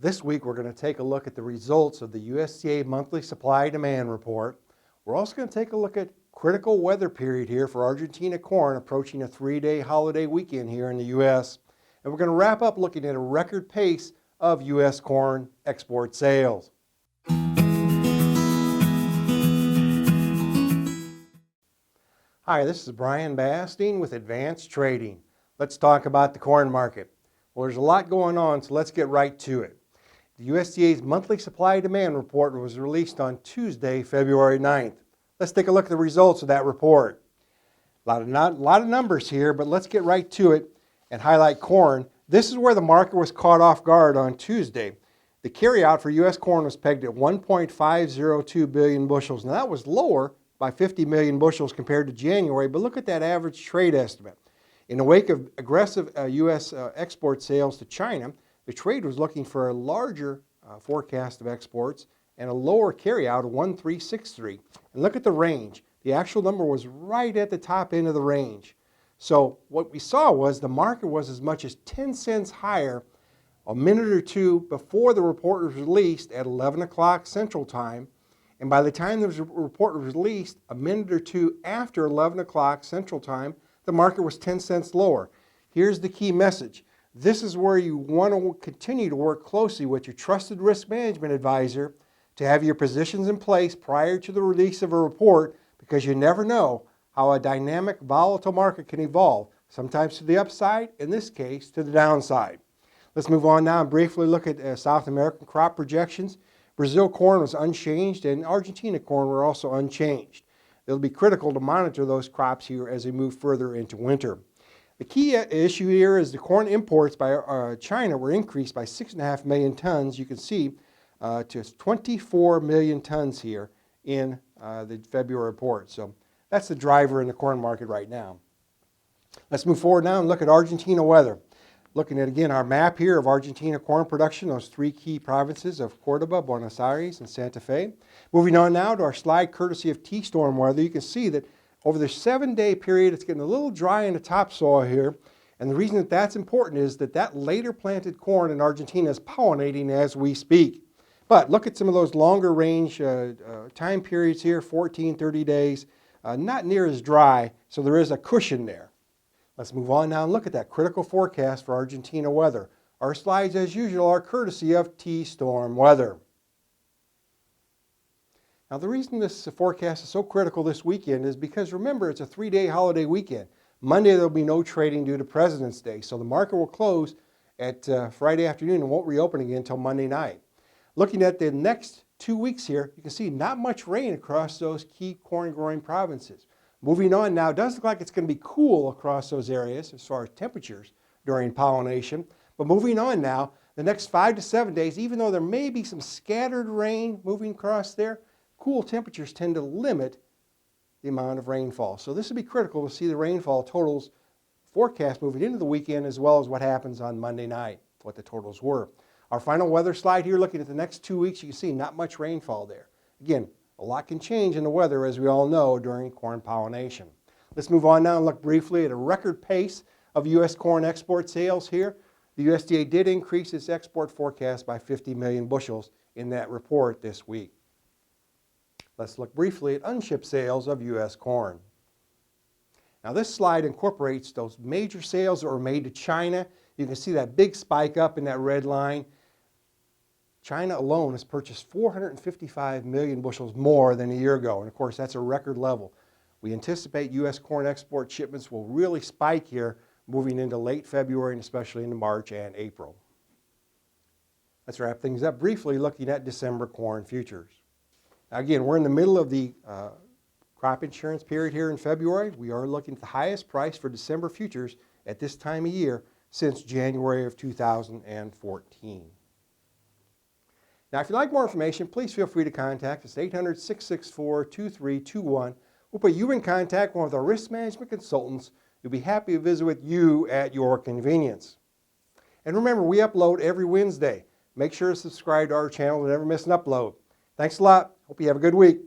This week we're going to take a look at the results of the USDA monthly supply-demand report. We're also going to take a look at critical weather period here for Argentina corn approaching a 3-day holiday weekend here in the U.S. And we're going to wrap up looking at a record pace of U.S. corn export sales. Hi, this is Brian Basting with Advanced Trading. Let's talk about the corn market. Well, there's a lot going on, so let's get right to it. The USDA's monthly supply-demand report was released on Tuesday, February 9th. Let's take a look at the results of that report. A lot of numbers here, but let's get right to it and highlight corn. This is where the market was caught off guard on Tuesday. The carryout for U.S. corn was pegged at 1.502 billion bushels. Now that was lower by 50 million bushels compared to January, but look at that average trade estimate. In the wake of aggressive U.S. export sales to China, the trade was looking for a larger forecast of exports and a lower carryout of 1.363. And look at the range. The actual number was right at the top end of the range. So what we saw was the market was as much as 10 cents higher a minute or two before the report was released at 11 o'clock Central Time. And by the time the report was released, a minute or two after 11 o'clock Central Time, the market was 10 cents lower. Here's the key message. This is where you want to continue to work closely with your trusted risk management advisor to have your positions in place prior to the release of a report, because you never know how a dynamic, volatile market can evolve, sometimes to the upside, in this case, to the downside. Let's move on now and briefly look at South American crop projections. Brazil corn was unchanged and Argentina corn were also unchanged. It'll be critical to monitor those crops here as we move further into winter. The key issue here is the corn imports by China were increased by 6.5 million tons. You can see to 24 million tons here in the February report. So that's the driver in the corn market right now. Let's move forward now and look at Argentina weather. Looking at, again, our map here of Argentina corn production, those three key provinces of Cordoba, Buenos Aires, and Santa Fe. Moving on now to our slide courtesy of T-storm weather, you can see that over the 7-day period, it's getting a little dry in the topsoil here. And the reason that that's important is that later planted corn in Argentina is pollinating as we speak. But look at some of those longer range time periods here, 14, 30 days, not near as dry, so there is a cushion there. Let's move on now and look at that critical forecast for Argentina weather. Our slides, as usual, are courtesy of T-storm weather. Now, the reason this forecast is so critical this weekend is because, remember, it's a 3-day holiday weekend. Monday, there'll be no trading due to President's Day, so the market will close at Friday afternoon and won't reopen again until Monday night. Looking at the next 2 weeks here, you can see not much rain across those key corn-growing provinces. Moving on now, it does look like it's going to be cool across those areas as far as temperatures during pollination. But moving on now, the next 5 to 7 days, even though there may be some scattered rain moving across there, cool temperatures tend to limit the amount of rainfall. So this will be critical to see the rainfall totals forecast moving into the weekend, as well as what happens on Monday night, what the totals were. Our final weather slide here, looking at the next 2 weeks, you can see not much rainfall there. Again, a lot can change in the weather, as we all know, during corn pollination. Let's move on now and look briefly at a record pace of U.S. corn export sales here. The USDA did increase its export forecast by 50 million bushels in that report this week. Let's look briefly at unshipped sales of U.S. corn. Now this slide incorporates those major sales that were made to China. You can see that big spike up in that red line. China alone has purchased 455 million bushels more than a year ago, and of course that's a record level. We anticipate U.S. corn export shipments will really spike here moving into late February and especially into March and April. Let's wrap things up briefly looking at December corn futures. Now again, we're in the middle of the crop insurance period here in February. We are looking at the highest price for December futures at this time of year since January of 2014. Now, if you'd like more information, please feel free to contact us at 800-664-2321. We'll put you in contact with one of our risk management consultants who'll be happy to visit with you at your convenience. And remember, we upload every Wednesday. Make sure to subscribe to our channel to never miss an upload. Thanks a lot. Hope you have a good week.